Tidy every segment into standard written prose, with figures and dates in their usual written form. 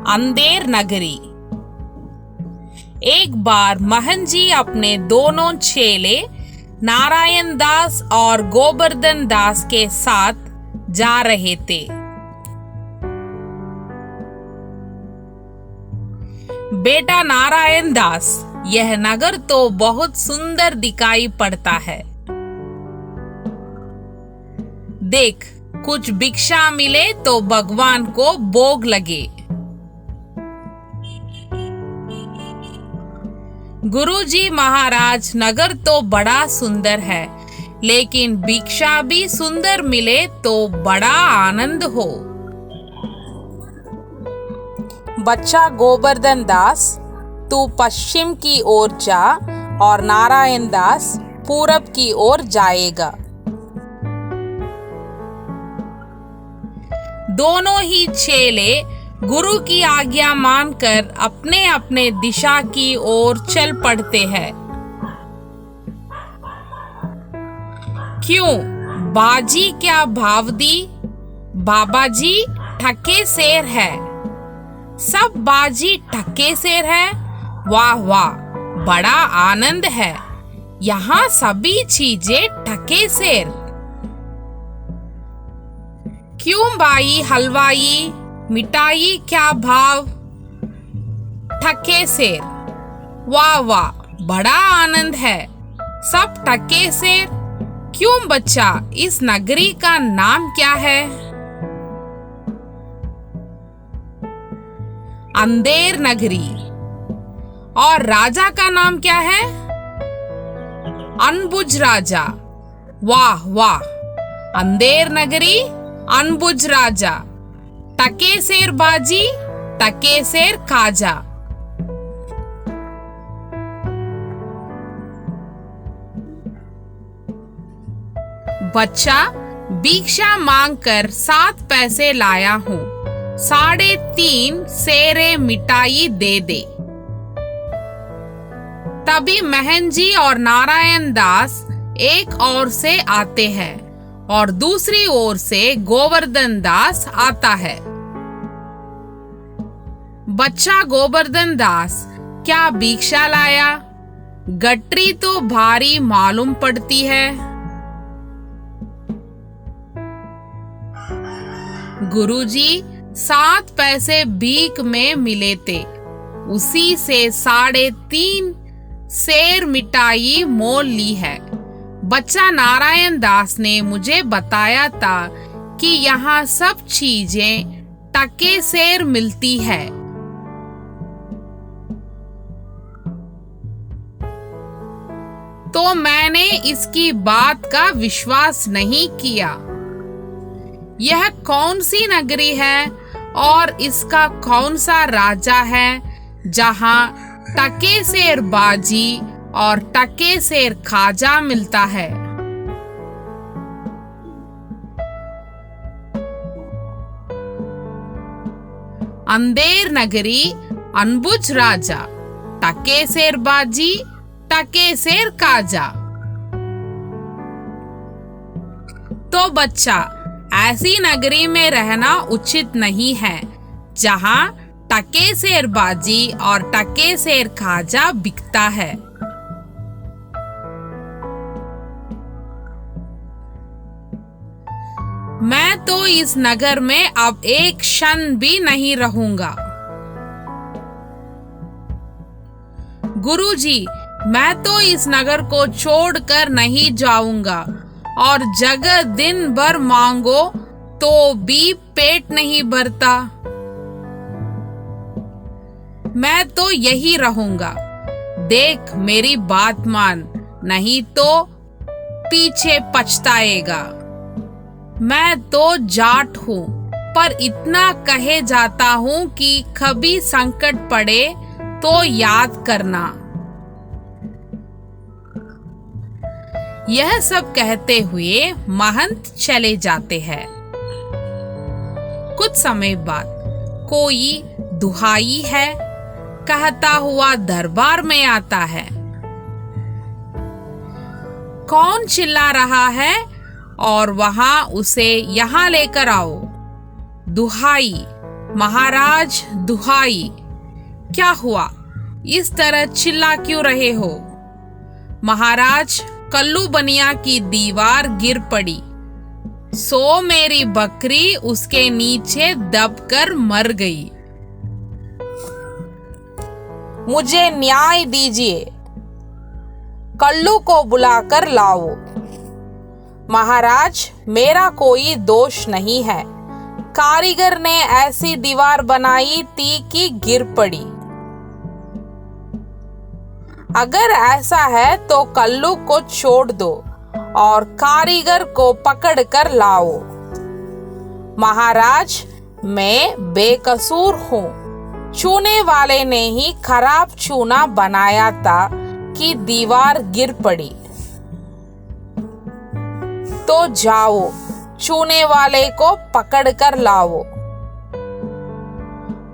अंधेर नगरी। एक बार महन जी अपने दोनों चेले नारायण दास और गोवर्धन दास के साथ जा रहे थे। बेटा नारायण दास, यह नगर तो बहुत सुंदर दिखाई पड़ता है। देख, कुछ भिक्षा मिले तो भगवान को भोग लगे। गुरुजी महाराज, नगर तो बड़ा सुंदर है, लेकिन भिक्षा भी सुंदर मिले तो बड़ा आनंद हो। बच्चा गोवर्धन दास, तू पश्चिम की ओर जा और नारायण दास पूरब की ओर जाएगा। दोनों ही चेले गुरु की आज्ञा मानकर अपने अपने दिशा की ओर चल पड़ते हैं। क्यों बाजी क्या भाव दी? बाबा जी ठक्के शेर है। सब बाजी ठक्के शेर है। वाह वाह, बड़ा आनंद है। यहाँ सभी चीजें ठक्के शेर। क्यों भाई हलवाई, मिठाई क्या भाव? ठक्के शेर। वाह वाह, बड़ा आनंद है। सब ठक्के शेर। क्यों बच्चा, इस नगरी का नाम क्या है? अंधेर नगरी। और राजा का नाम क्या है? अनबुझ राजा। वाह वाह, अंधेर नगरी, अनबुझ राजा। टके शेर बाजी, टके शेर खाजा। बच्चा, भिक्षा मांगकर 7 पैसे लाया हूँ, 3.5 सेरे मिठाई दे दे। तभी महन जी और नारायण दास एक ओर से आते हैं और दूसरी ओर से गोवर्धन दास आता है। बच्चा गोवर्धन दास, क्या भिक्षा लाया? गठरी तो भारी मालूम पड़ती है। गुरुजी, 7 पैसे भीख में मिले थे, उसी से 3.5 सेर मिठाई मोल ली है। बच्चा नारायण दास ने मुझे बताया था कि यहाँ सब चीजें टके शेर मिलती है। तो मैंने इसकी बात का विश्वास नहीं किया। यह कौन सी नगरी है और इसका कौन सा राजा है जहाँ टके शेर बाजी और टके शेर खाजा मिलता है? अंधेर नगरी, अनबुझ राजा, टके शेर बाजी, टके शेर खाजा। तो बच्चा, ऐसी नगरी में रहना उचित नहीं है जहाँ टके शेर बाजी और टके शेर खाजा बिकता है। मैं तो इस नगर में अब एक क्षण भी नहीं रहूंगा। गुरुजी, मैं तो इस नगर को छोड़कर नहीं जाऊंगा और जगह दिन भर मांगो तो भी पेट नहीं भरता। मैं तो यही रहूंगा। देख, मेरी बात मान, नहीं तो पीछे पछताएगा। मैं तो जाट हूँ, पर इतना कहे जाता हूँ कि कभी संकट पड़े तो याद करना। यह सब कहते हुए महंत चले जाते हैं। कुछ समय बाद कोई दुहाई है कहता हुआ दरबार में आता है। कौन चिल्ला रहा है और वहां उसे यहाँ लेकर आओ। दुहाई, महाराज दुहाई, क्या हुआ? इस तरह चिल्ला क्यों रहे हो? महाराज, कल्लू बनिया की दीवार गिर पड़ी, सो मेरी बकरी उसके नीचे दबकर मर गई। मुझे न्याय दीजिए, कल्लू को बुलाकर लाओ। महाराज, मेरा कोई दोष नहीं है। कारीगर ने ऐसी दीवार बनाई थी कि गिर पड़ी। अगर ऐसा है तो कल्लू को छोड़ दो और कारीगर को पकड़ कर लाओ। महाराज, मैं बेकसूर हूँ। चूने वाले ने ही खराब चूना बनाया था कि दीवार गिर पड़ी। तो जाओ, चूने वाले को पकड़ कर लाओ।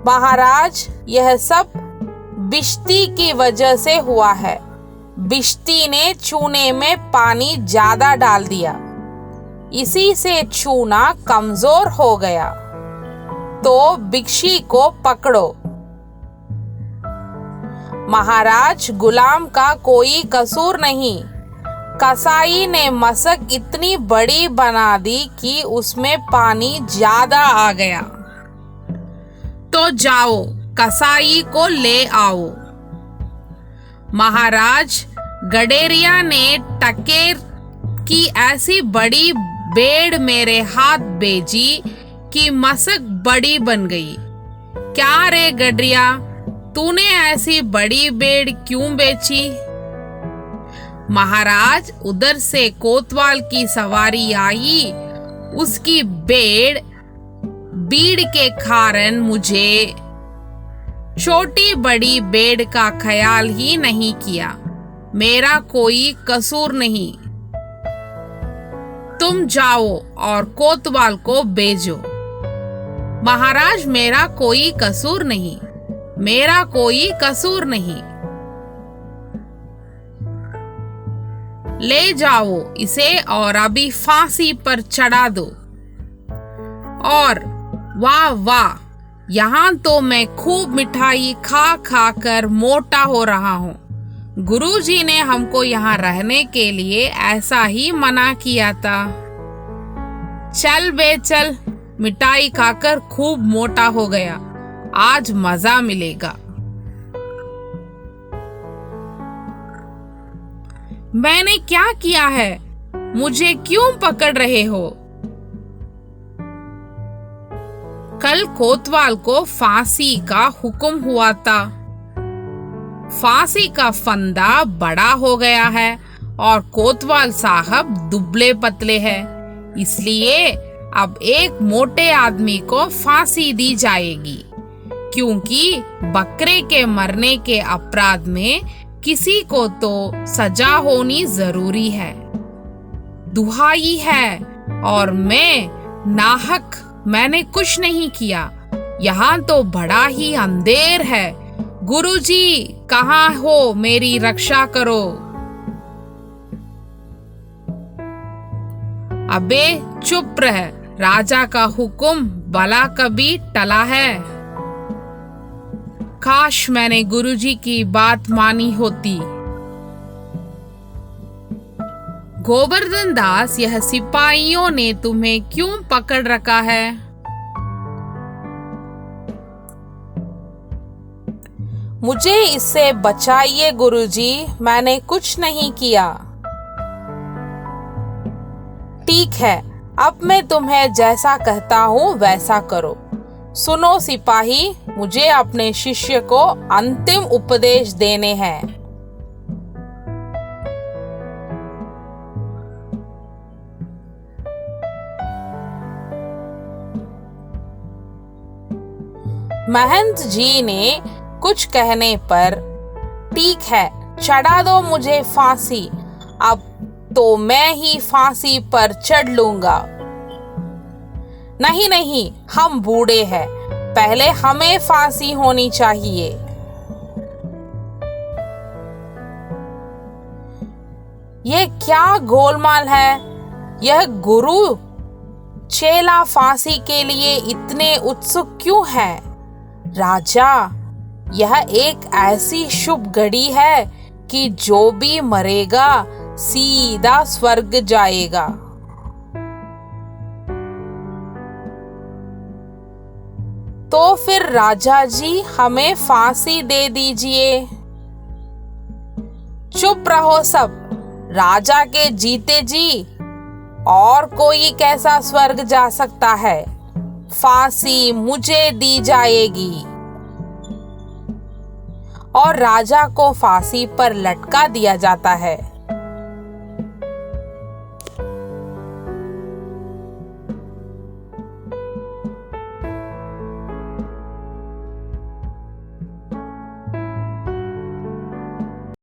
महाराज, यह सब बिश्ती की वजह से हुआ है। बिश्ती ने चूने में पानी ज्यादा डाल दिया, इसी से चूना कमजोर हो गया। तो बिक्षी को पकड़ो। महाराज, गुलाम का कोई कसूर नहीं। कसाई ने मशक इतनी बड़ी बना दी कि उसमें पानी ज्यादा आ गया। तो जाओ, कसाई को ले आओ। महाराज, गडेरिया ने टकेर की ऐसी बड़ी बेड़ मेरे हाथ भेजी कि मशक बड़ी बन गई। क्या रे गडरिया, तूने ऐसी बड़ी बेड़ क्यों बेची? महाराज, उधर से कोतवाल की सवारी आई, उसकी बीड़ के कारण मुझे छोटी बड़ी बेड़ का ख्याल ही नहीं किया। मेरा कोई कसूर नहीं। तुम जाओ और कोतवाल को भेजो। महाराज, मेरा कोई कसूर नहीं, मेरा कोई कसूर नहीं। ले जाओ इसे और अभी फांसी पर चढ़ा दो। और वाह वाह, यहाँ तो मैं खूब मिठाई खा खा कर मोटा हो रहा हूँ। गुरुजी ने हमको यहाँ रहने के लिए ऐसा ही मना किया था। चल बे चल, मिठाई खाकर खूब मोटा हो गया, आज मजा मिलेगा। मैंने क्या किया है? मुझे क्यों पकड़ रहे हो? कल कोतवाल को फांसी का हुक्म हुआ था। फांसी का फंदा बड़ा हो गया है और कोतवाल साहब दुबले पतले हैं, इसलिए अब एक मोटे आदमी को फांसी दी जाएगी, क्योंकि बकरे के मरने के अपराध में किसी को तो सजा होनी जरूरी है। दुहाई है और मैं नाहक, मैंने कुछ नहीं किया। यहाँ तो बड़ा ही अंधेर है। गुरुजी, कहाँ हो? मेरी रक्षा करो। अबे चुप रह, राजा का हुक्म भला कभी टला है? काश मैंने गुरुजी की बात मानी होती। गोवर्धन दास, यह सिपाहियों ने तुम्हें क्यों पकड़ रखा है? मुझे इससे बचाइए गुरुजी, मैंने कुछ नहीं किया। ठीक है, अब मैं तुम्हें जैसा कहता हूँ वैसा करो। सुनो सिपाही, मुझे अपने शिष्य को अंतिम उपदेश देने हैं। महंत जी ने कुछ कहने पर, ठीक है, चढ़ा दो मुझे फांसी, अब तो मैं ही फांसी पर चढ़ लूंगा। नहीं नहीं, हम बूढ़े हैं, पहले हमें फांसी होनी चाहिए। यह क्या गोलमाल है? यह गुरु चेला फांसी के लिए इतने उत्सुक क्यों है? राजा, यह एक ऐसी शुभ घड़ी है कि जो भी मरेगा सीधा स्वर्ग जाएगा। तो फिर राजा जी, हमें फांसी दे दीजिए। चुप रहो सब, राजा के जीते जी और कोई कैसा स्वर्ग जा सकता है? फांसी मुझे दी जाएगी। और राजा को फांसी पर लटका दिया जाता है।